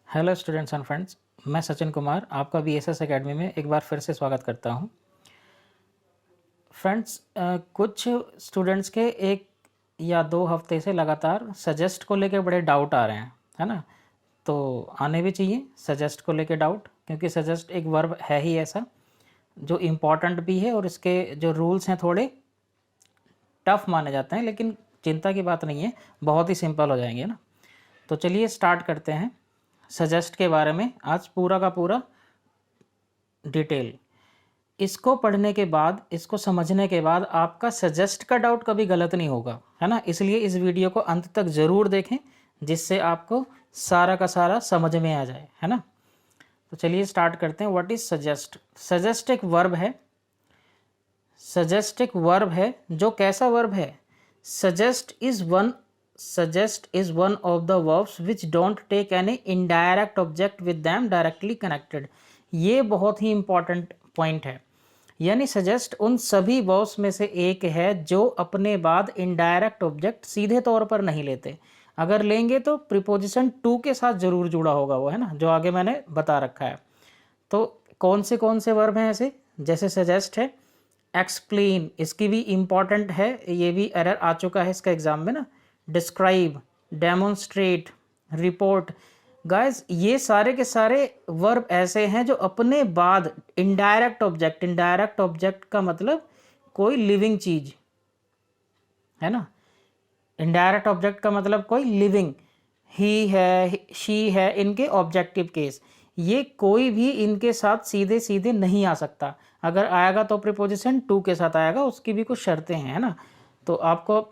Hello students and friends, मैं सचिन कुमार आपका BSS academy में एक बार फिर से स्वागत करता हूं। फ्रेंड्स, कुछ स्टूडेंट्स के एक या दो हफ्ते से लगातार सजेस्ट को लेकर बड़े डाउट आ रहे हैं, है ना। तो आने भी चाहिए सजेस्ट को लेकर डाउट, क्योंकि सजेस्ट एक वर्ब है ही ऐसा जो इम्पॉर्टेंट भी है और इसके जो रूल्स हैं थोड़े टफ माने जाते हैं, लेकिन चिंता की बात नहीं है, बहुत ही सिंपल हो जाएंगे ना। तो चलिए स्टार्ट करते हैं सजेस्ट के बारे में आज पूरा का पूरा डिटेल। इसको पढ़ने के बाद, इसको समझने के बाद आपका सजेस्ट का डाउट कभी गलत नहीं होगा, है ना। इसलिए इस वीडियो को अंत तक ज़रूर देखें, जिससे आपको सारा का सारा समझ में आ जाए, है ना। तो चलिए स्टार्ट करते हैं। What is suggest? सजेस्ट एक वर्ब है। सजेस्ट एक वर्ब है जो कैसा वर्ब है? Suggest is one of the verbs which don't take any indirect object with them directly connected. ये बहुत ही इंपॉर्टेंट पॉइंट है। यानी सजेस्ट उन सभी वर्ब्स में से एक है जो अपने बाद इनडायरेक्ट ऑब्जेक्ट सीधे तौर पर नहीं लेते। अगर लेंगे तो प्रीपोजिशन टू के साथ जरूर जुड़ा होगा वो, है ना, जो आगे मैंने बता रखा है। तो कौन से वर्ब हैं ऐसे? जैसे सजेस्ट है, एक्सप्लेन, इसकी भी इम्पॉर्टेंट है, ये भी एरर आ चुका है इसका एग्जाम में ना। Describe, demonstrate, report. गाइस, ये सारे के सारे वर्ब ऐसे हैं जो अपने बाद इनडायरेक्ट ऑब्जेक्ट का मतलब कोई लिविंग चीज, है ना। इनडायरेक्ट ऑब्जेक्ट का मतलब कोई लिविंग, ही है, शी है, इनके ऑब्जेक्टिव केस। ये कोई भी इनके साथ सीधे सीधे नहीं आ सकता। अगर आएगा तो प्रीपोजिशन टू के साथ आएगा, उसकी भी कुछ शर्तें हैं, है ना। तो आपको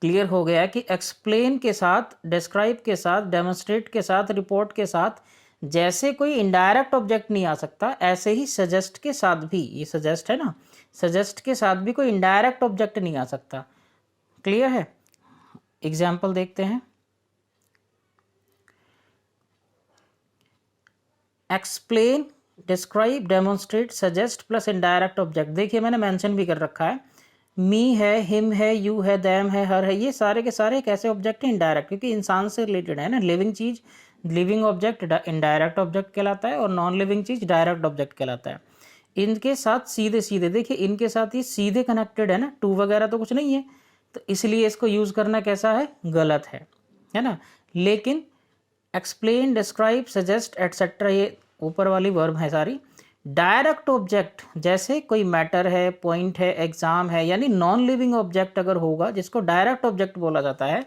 क्लियर हो गया कि एक्सप्लेन के साथ, डिस्क्राइब के साथ, डेमोन्स्ट्रेट के साथ, रिपोर्ट के साथ जैसे कोई इनडायरेक्ट ऑब्जेक्ट नहीं आ सकता, ऐसे ही सजेस्ट के साथ भी, ये सजेस्ट है ना, सजेस्ट के साथ भी कोई इनडायरेक्ट ऑब्जेक्ट नहीं आ सकता। क्लियर है? एग्जाम्पल देखते हैं। Explain, describe, demonstrate, suggest plus indirect object. देखिए मैंने मेंशन भी कर रखा है, मी है, हिम है, यू है, दैम है, हर है, ये सारे के सारे एक ऐसे ऑब्जेक्ट हैं इनडायरेक्ट, क्योंकि इंसान से रिलेटेड है ना। लिविंग चीज, लिविंग ऑब्जेक्ट इनडायरेक्ट ऑब्जेक्ट कहलाता है, और नॉन लिविंग चीज डायरेक्ट ऑब्जेक्ट कहलाता है। इनके साथ सीधे सीधे, देखिए इनके साथ ये सीधे कनेक्टेड है ना, टू वगैरह तो कुछ नहीं है, तो इसलिए इसको यूज करना कैसा है? गलत है ना। लेकिन एक्सप्लेन, डिस्क्राइब, सजेस्ट एटसेट्रा, ये ऊपर वाली वर्ब है सारी। डायरेक्ट ऑब्जेक्ट जैसे कोई मैटर है, पॉइंट है, एग्जाम है, यानी नॉन लिविंग ऑब्जेक्ट अगर होगा जिसको डायरेक्ट ऑब्जेक्ट बोला जाता है,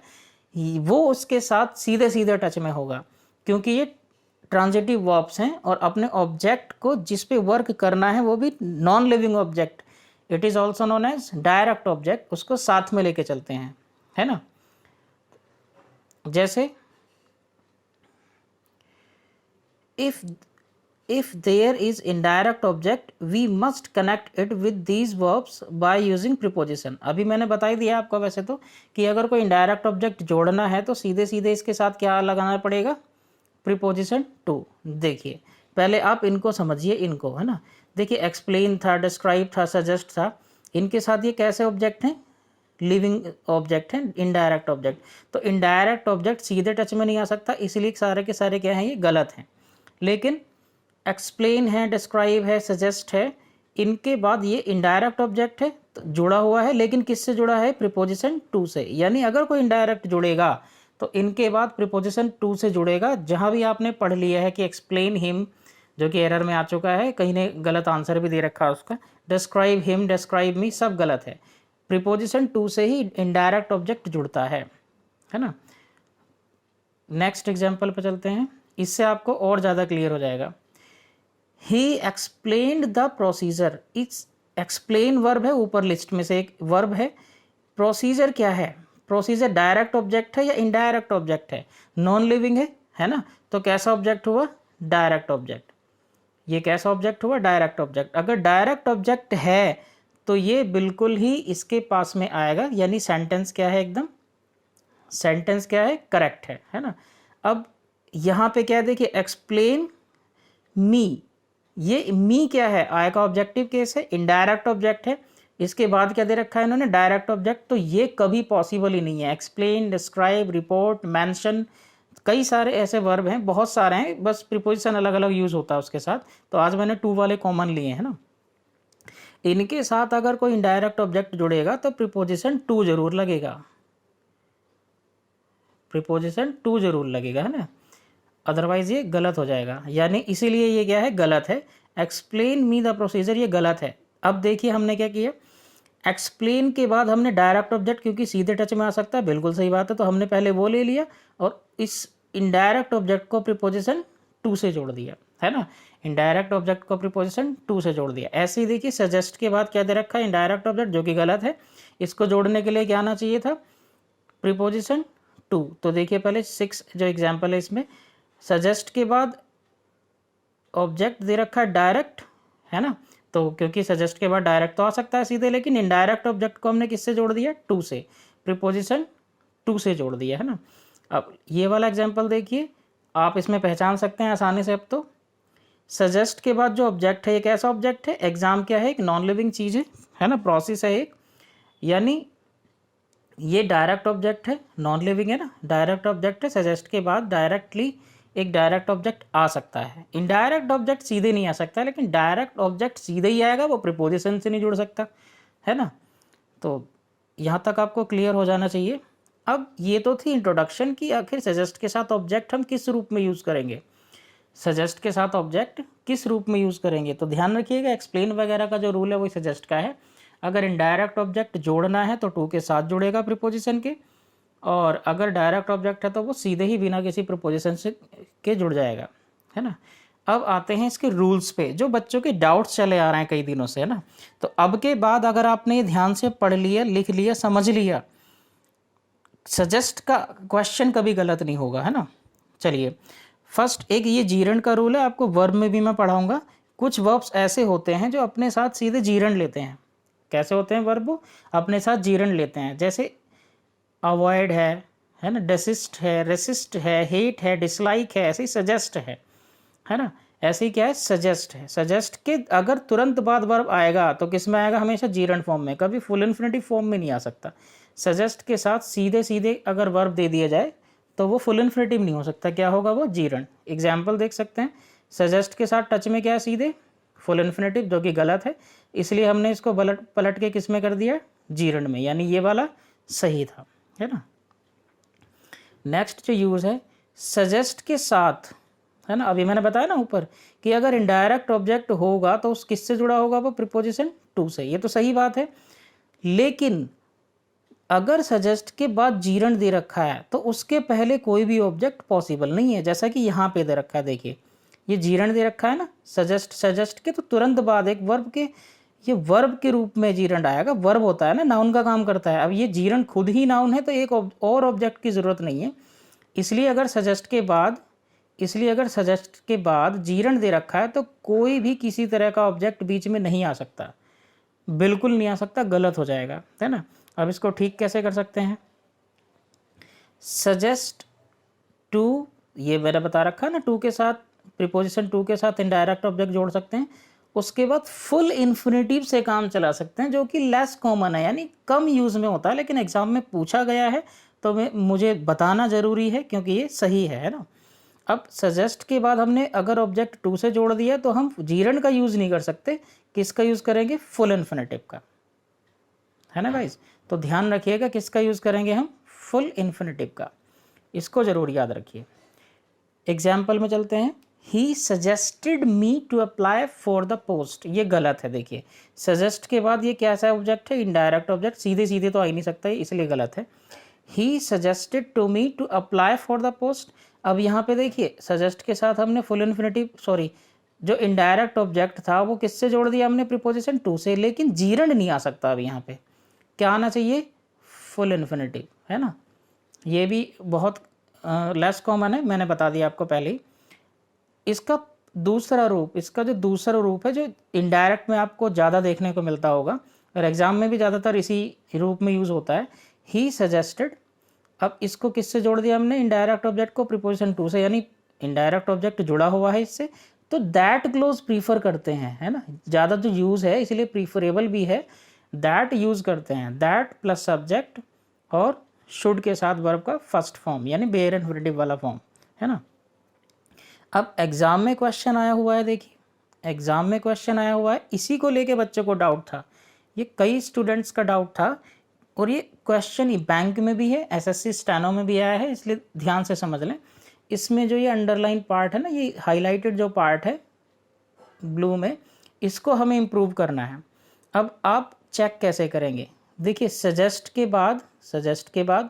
वो उसके साथ सीधे सीधे टच में होगा, क्योंकि ये ट्रांजिटिव वर्ब्स हैं और अपने ऑब्जेक्ट को जिस पे वर्क करना है वो भी non living object, it is also known as direct object, उसको साथ में लेके चलते हैं, है ना। जैसे if there is indirect object we must connect it with these verbs by using preposition। अभी मैंने बता ही दिया आपको वैसे तो, कि अगर कोई indirect object जोड़ना है तो सीधे सीधे इसके साथ क्या लगाना पड़ेगा? preposition to। देखिए पहले आप इनको समझिए, इनको, है ना। देखिए एक्सप्लेन था, डिस्क्राइब था, सजेस्ट था, इनके साथ ये कैसे ऑब्जेक्ट हैं? लिविंग ऑब्जेक्ट हैं, इनडायरेक्ट ऑब्जेक्ट। तो इनडायरेक्ट ऑब्जेक्ट सीधे टच में नहीं आ सकता, इसलिए सारे के सारे क्या हैं? ये गलत हैं। लेकिन एक्सप्लेन है, डिस्क्राइब है, सजेस्ट है, इनके बाद ये इनडायरेक्ट ऑब्जेक्ट है, तो जुड़ा हुआ है, लेकिन किससे जुड़ा है? प्रीपोजिशन टू से। यानी अगर कोई इनडायरेक्ट जुड़ेगा तो इनके बाद प्रीपोजिशन टू से जुड़ेगा। जहां भी आपने पढ़ लिया है कि एक्सप्लेन हिम, जो कि एरर में आ चुका है, कहीं ने गलत आंसर भी दे रखा है उसका, डिस्क्राइब हिम, डिस्क्राइब मी, सब गलत है। प्रीपोजिशन टू से ही इनडायरेक्ट ऑब्जेक्ट जुड़ता है ना। नेक्स्ट एग्जाम्पल पर चलते हैं, इससे आपको और ज़्यादा क्लियर हो जाएगा। ही explained the procedure. It's explain verb है, ऊपर लिस्ट में से एक वर्ब है। प्रोसीजर क्या है? प्रोसीजर डायरेक्ट ऑब्जेक्ट है या इनडायरेक्ट ऑब्जेक्ट है? नॉन लिविंग है ना, तो कैसा ऑब्जेक्ट हुआ? Direct object. ये कैसा ऑब्जेक्ट हुआ? Direct object. अगर डायरेक्ट ऑब्जेक्ट है तो ये बिल्कुल ही इसके पास में आएगा, यानी सेंटेंस क्या है? एकदम सेंटेंस क्या है? करेक्ट है ना। अब यहाँ पे क्या है? देखिए एक्सप्लेन मी, ये मी क्या है? आय का ऑब्जेक्टिव केस है, इनडायरेक्ट ऑब्जेक्ट है। इसके बाद क्या दे रखा है इन्होंने? Direct object. तो ये कभी पॉसिबल ही नहीं है। एक्सप्लेन, डिस्क्राइब, रिपोर्ट, मेंशन, कई सारे ऐसे वर्ब हैं, बहुत सारे हैं, बस प्रीपोजिशन अलग अलग यूज होता है उसके साथ। तो आज मैंने टू वाले कॉमन लिए हैं ना। इनके साथ अगर कोई इनडायरेक्ट ऑब्जेक्ट जुड़ेगा तो प्रीपोजिशन टू जरूर लगेगा, प्रीपोजिशन टू जरूर लगेगा, है ना, अदरवाइज ये गलत हो जाएगा। यानी इसीलिए ये क्या है, गलत है। एक्सप्लेन मी द प्रोसीजर, ये गलत है। अब देखिए हमने क्या किया, एक्सप्लेन के बाद हमने डायरेक्ट ऑब्जेक्ट, क्योंकि सीधे टच में आ सकता है, बिल्कुल सही बात है, तो हमने पहले वो ले लिया और इस इनडायरेक्ट ऑब्जेक्ट को प्रीपोजिशन टू से जोड़ दिया, है ना। इनडायरेक्ट ऑब्जेक्ट को प्रीपोजिशन टू से जोड़ दिया। ऐसे ही देखिए सजेस्ट के बाद क्या दे रखा है, इनडायरेक्ट ऑब्जेक्ट, जो कि गलत है। इसको जोड़ने के लिए क्या आना चाहिए था, प्रीपोजिशन टू। तो देखिए पहले 6 जो एग्जाम्पल है इसमें सजेस्ट के बाद ऑब्जेक्ट दे रखा है डायरेक्ट, है ना, तो क्योंकि सजेस्ट के बाद डायरेक्ट तो आ सकता है सीधे, लेकिन इनडायरेक्ट ऑब्जेक्ट को हमने किससे जोड़ दिया, टू से, प्रीपोजिशन टू से जोड़ दिया, है ना। अब ये वाला एग्जाम्पल देखिए, आप इसमें पहचान सकते हैं आसानी से। अब तो सजेस्ट के बाद जो ऑब्जेक्ट है ये कैसा ऑब्जेक्ट है, एग्जाम क्या है, एक नॉन लिविंग चीज़ है ना, प्रोसेस है एक, यानी ये डायरेक्ट ऑब्जेक्ट है, नॉन लिविंग है ना, डायरेक्ट ऑब्जेक्ट है। सजेस्ट के बाद डायरेक्टली एक डायरेक्ट ऑब्जेक्ट आ सकता है। इनडायरेक्ट ऑब्जेक्ट सीधे नहीं आ सकता, लेकिन डायरेक्ट ऑब्जेक्ट सीधे ही आएगा, वो प्रीपोजिशन से नहीं जुड़ सकता, है ना। तो यहाँ तक आपको क्लियर हो जाना चाहिए। अब ये तो थी इंट्रोडक्शन की, आखिर सजेस्ट के साथ ऑब्जेक्ट हम किस रूप में यूज़ करेंगे, सजेस्ट के साथ ऑब्जेक्ट किस रूप में यूज़ करेंगे। तो ध्यान रखिएगा, एक्सप्लेन वगैरह का जो रूल है वही सजेस्ट का है। अगर इनडायरेक्ट ऑब्जेक्ट जोड़ना है तो टू के साथ जुड़ेगा प्रीपोजिशन के, और अगर डायरेक्ट ऑब्जेक्ट है तो वो सीधे ही बिना किसी प्रीपोजिशन से के जुड़ जाएगा, है ना। अब आते हैं इसके रूल्स पे, जो बच्चों के डाउट्स चले आ रहे हैं कई दिनों से, है ना। तो अब के बाद अगर आपने ये ध्यान से पढ़ लिया, लिख लिया, समझ लिया, सजेस्ट का क्वेश्चन कभी गलत नहीं होगा, है ना। चलिए फर्स्ट एक ये जीरण का रूल है, आपको वर्ब में भी मैं पढ़ाऊंगा। कुछ वर्ब्स ऐसे होते हैं जो अपने साथ सीधे जीरण लेते हैं। कैसे होते हैं वर्ब, अपने साथ जीरण लेते हैं, जैसे अवॉइड है ना, डेसिस्ट है, रेसिस्ट है, हेट है, डिसलाइक है, ऐसे ही सजेस्ट है ना, ऐसे ही क्या है, सजेस्ट है। सजेस्ट के अगर तुरंत बाद वर्ब आएगा तो किस में आएगा, हमेशा जीरण फॉर्म में, कभी फुल इन्फिनिटिव फॉर्म में नहीं आ सकता। सजेस्ट के साथ सीधे सीधे अगर वर्ब दे दिया जाए तो वो फुल इन्फिनिटिव नहीं हो सकता, क्या होगा, वो जीरण। एग्जाम्पल देख सकते हैं, सजेस्ट के साथ टच में क्या है, सीधे फुल इन्फिनिटिव, जो कि गलत है, इसलिए हमने इसको पलट के किस में कर दिया, जीरण में, यानी ये वाला सही था, है ना। नेक्स्ट जो यूज है सजेस्ट के साथ, है ना, अभी मैंने बताया ना ऊपर कि अगर इनडायरेक्ट ऑब्जेक्ट होगा तो उस किससे जुड़ा होगा, वो प्रीपोजिशन टू से, ये तो सही बात है। लेकिन अगर सजेस्ट के बाद जीरण दे रखा है तो उसके पहले कोई भी ऑब्जेक्ट पॉसिबल नहीं है, जैसा कि यहाँ पे दे रखा है, देखिए ये जीरण दे रखा है ना, सजेस्ट के तो तुरंत बाद एक वर्ब के, ये वर्ब के रूप में जीरण आएगा। वर्ब होता है ना, नाउन का काम करता है। अब ये जीरण खुद ही नाउन है तो एक और ऑब्जेक्ट की ज़रूरत नहीं है। इसलिए अगर सजेस्ट के बाद जीरण दे रखा है तो कोई भी किसी तरह का ऑब्जेक्ट बीच में नहीं आ सकता, बिल्कुल नहीं आ सकता, गलत हो जाएगा, है ना। अब इसको ठीक कैसे कर सकते हैं, सजेस्ट टू, ये मैंने बता रखा है ना, टू के साथ प्रीपोजिशन टू के साथ इनडायरेक्ट ऑब्जेक्ट जोड़ सकते हैं। उसके बाद फुल इन्फिनिटिव से काम चला सकते हैं, जो कि लेस कॉमन है, यानी कम यूज़ में होता है, लेकिन एग्जाम में पूछा गया है तो मुझे बताना ज़रूरी है क्योंकि ये सही है ना। अब सजेस्ट के बाद हमने अगर ऑब्जेक्ट टू से जोड़ दिया तो हम जीरण का यूज़ नहीं कर सकते, किसका यूज़ करेंगे, फुल इन्फिनिटिव का, है ना गाइस। तो ध्यान रखिएगा किसका यूज़ करेंगे हम, फुल इन्फिनिटिव का, इसको ज़रूर याद रखिए। एग्जाम्पल में चलते हैं, he suggested me to apply for the post, ये गलत है। देखिए सजेस्ट के बाद ये कैसा ऑब्जेक्ट है, इनडायरेक्ट ऑब्जेक्ट, सीधे सीधे तो आ ही नहीं सकता है, इसलिए गलत है। He suggested to me to apply for the post, अब यहाँ पे देखिए सजेस्ट के साथ हमने फुल इन्फिनिटिव, सॉरी, जो इनडायरेक्ट ऑब्जेक्ट था वो किससे जोड़ दिया हमने, प्रीपोजिशन टू से, लेकिन जीरण नहीं आ सकता। अब यहाँ पे क्या आना चाहिए, फुल इन्फिनिटिव, है ना। ये भी बहुत लेस कॉमन है, मैंने बता दिया आपको पहले ही। इसका दूसरा रूप, इसका जो दूसरा रूप है जो इनडायरेक्ट में आपको ज़्यादा देखने को मिलता होगा और एग्जाम में भी ज़्यादातर इसी रूप में यूज़ होता है, ही सजेस्टेड। अब इसको किससे जोड़ दिया हमने, इनडायरेक्ट ऑब्जेक्ट को प्रीपोजिशन टू से, यानी इनडायरेक्ट ऑब्जेक्ट जुड़ा हुआ है इससे, तो दैट क्लोज प्रीफर करते हैं, है ना, ज़्यादा जो यूज़ है इसलिए प्रीफरेबल भी है, दैट यूज़ करते हैं, दैट प्लस सब्जेक्ट और शुड के साथ वर्ब का फर्स्ट फॉर्म, यानी बेयर इन्फिनिटिव वाला फॉर्म, है ना। अब एग्ज़ाम में क्वेश्चन आया हुआ है, देखिए एग्ज़ाम में क्वेश्चन आया हुआ है, इसी को लेके बच्चों को डाउट था, ये कई स्टूडेंट्स का डाउट था, और ये क्वेश्चन ही बैंक में भी है, एसएससी स्टेनो में भी आया है, इसलिए ध्यान से समझ लें। इसमें जो ये अंडरलाइन पार्ट है ना, ये हाईलाइटेड जो पार्ट है ब्लू में, इसको हमें इम्प्रूव करना है। अब आप चेक कैसे करेंगे, देखिए सजेस्ट के बाद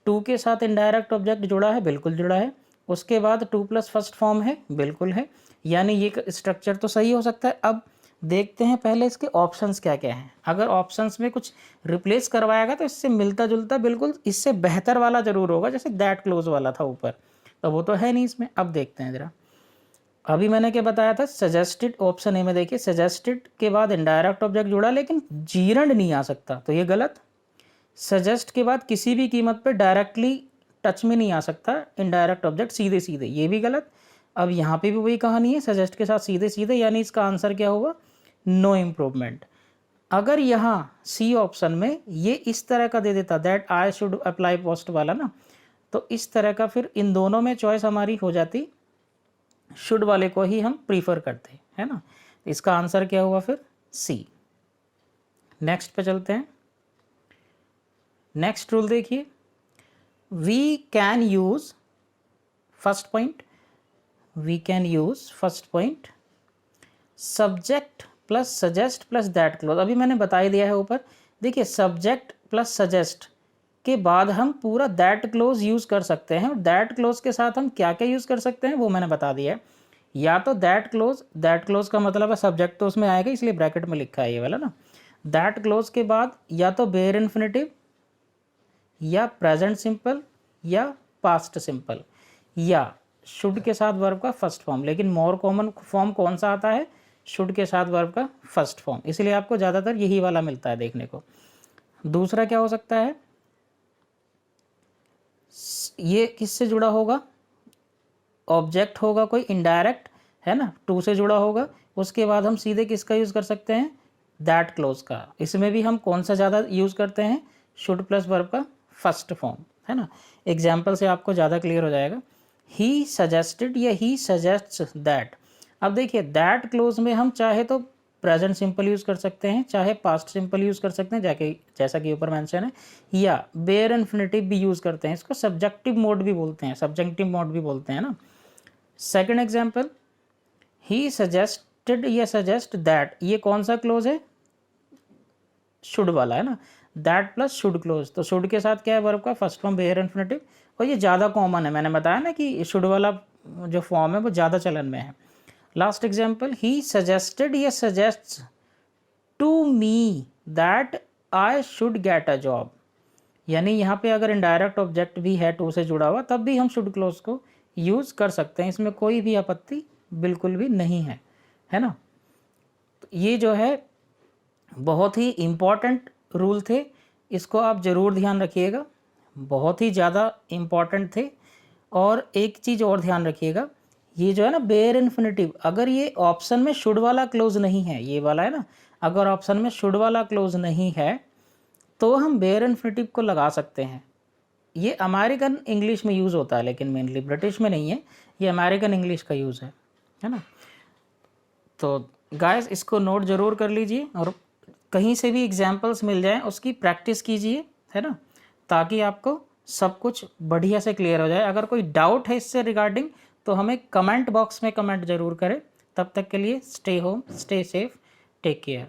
टू के साथ इनडायरेक्ट ऑब्जेक्ट जुड़ा है, बिल्कुल जुड़ा है। उसके बाद टू प्लस फर्स्ट फॉर्म है, बिल्कुल है, यानी ये स्ट्रक्चर तो सही हो सकता है। अब देखते हैं पहले इसके ऑप्शंस क्या क्या हैं। अगर ऑप्शंस में कुछ रिप्लेस करवाएगा तो इससे मिलता जुलता, बिल्कुल इससे बेहतर वाला जरूर होगा, जैसे दैट क्लोज वाला था ऊपर, तो वो तो है नहीं इसमें। अब देखते हैं ज़रा, अभी मैंने क्या बताया था, सजेस्टेड, ऑप्शन ए में देखिए सजेस्टेड के बाद इनडायरेक्ट ऑब्जेक्ट जुड़ा लेकिन जीरंड नहीं आ सकता, तो ये गलत। सजेस्ट के बाद किसी भी कीमत पे डायरेक्टली टच में नहीं आ सकता इनडायरेक्ट ऑब्जेक्ट सीधे सीधे, ये भी गलत। अब यहाँ पे भी वही कहानी है, सजेस्ट के साथ सीधे सीधे, यानी इसका आंसर क्या होगा, नो इम्प्रूवमेंट। अगर यहाँ सी ऑप्शन में ये इस तरह का दे देता, that I should apply post वाला ना, तो इस तरह का फिर इन दोनों में चॉइस हमारी हो जाती, शुड वाले को ही हम प्रीफर करते, है ना। इसका आंसर क्या हुआ फिर, सी। नेक्स्ट पे चलते हैं। नेक्स्ट रूल देखिए, we can use first point subject plus suggest plus that clause. अभी मैंने बता ही दिया है ऊपर, देखिए सब्जेक्ट प्लस सजेस्ट के बाद हम पूरा दैट क्लोज यूज़ कर सकते हैं, और दैट क्लोज के साथ हम क्या क्या यूज़ कर सकते हैं वो मैंने बता दिया है। या तो दैट क्लोज का मतलब है सब्जेक्ट तो उसमें आएगा, इसलिए ब्रैकेट में लिखा है ये वाला ना। दैट क्लोज के बाद या तो बेयर इन्फिनिटिव, या प्रेजेंट सिंपल, या पास्ट सिंपल, या शुड के साथ वर्ब का फर्स्ट फॉर्म। लेकिन मोर कॉमन फॉर्म कौन सा आता है, शुड के साथ वर्ब का फर्स्ट फॉर्म, इसलिए आपको ज़्यादातर यही वाला मिलता है देखने को। दूसरा क्या हो सकता है, ये किससे जुड़ा होगा, ऑब्जेक्ट होगा कोई इनडायरेक्ट, है ना, टू से जुड़ा होगा। उसके बाद हम सीधे किसका यूज़ कर सकते हैं, दैट क्लोज का। इसमें भी हम कौन सा ज़्यादा यूज़ करते हैं, शुड प्लस वर्ब का फर्स्ट फॉर्म, है ना। एग्जाम्पल से आपको ज़्यादा क्लियर हो जाएगा। ही सजेस्टेड या ही सजेस्ट्स दैट। अब देखिए दैट क्लोज में हम चाहे तो प्रेजेंट सिंपल यूज़ कर सकते हैं, चाहे पास्ट सिंपल यूज़ कर सकते हैं, जैसा कि ऊपर मेंशन है, या बेयर इन्फिनिटिव भी यूज़ करते हैं। इसको सब्जेक्टिव मोड भी बोलते हैं, ना। सेकंड एग्जांपल, ही सजेस्टेड या सजेस्ट दैट, ये कौन सा क्लोज है, शुड वाला, है ना। दैट प्लस शुड क्लोज, तो शुड के साथ क्या है, वर्ब का फर्स्ट फॉर्म बेयर इन्फिनिटिव, और ये ज़्यादा कॉमन है, मैंने बताया ना कि शुड वाला जो फॉर्म है वो ज़्यादा चलन में है। लास्ट एग्जाम्पल, ही सजेस्टेड या suggests to me that I should get a job, यानी यहाँ पे अगर इनडायरेक्ट ऑब्जेक्ट भी है टू से जुड़ा हुआ, तब भी हम शुड क्लोज को यूज़ कर सकते हैं, इसमें कोई भी आपत्ति बिल्कुल भी नहीं है ना। तो ये जो है बहुत ही इम्पॉर्टेंट रूल थे, इसको आप ज़रूर ध्यान रखिएगा, बहुत ही ज़्यादा इम्पॉर्टेंट थे। और एक चीज़ और ध्यान रखिएगा, ये जो है ना बेयर इन्फिनिटिव, अगर ये ऑप्शन में शुड वाला क्लोज नहीं है, ये वाला है ना, अगर ऑप्शन में शुड वाला क्लोज नहीं है तो हम बेयर इन्फिनिटिव को लगा सकते हैं। ये अमेरिकन इंग्लिश में यूज़ होता है, लेकिन मेनली ब्रिटिश में नहीं है, ये अमेरिकन इंग्लिश का यूज़ है ना। तो गाइस इसको नोट ज़रूर कर लीजिए, और कहीं से भी एग्जाम्पल्स मिल जाएं उसकी प्रैक्टिस कीजिए, है ना, ताकि आपको सब कुछ बढ़िया से क्लियर हो जाए। अगर कोई डाउट है इससे रिगार्डिंग तो हमें कमेंट बॉक्स में कमेंट ज़रूर करें। तब तक के लिए stay home, stay safe, take care.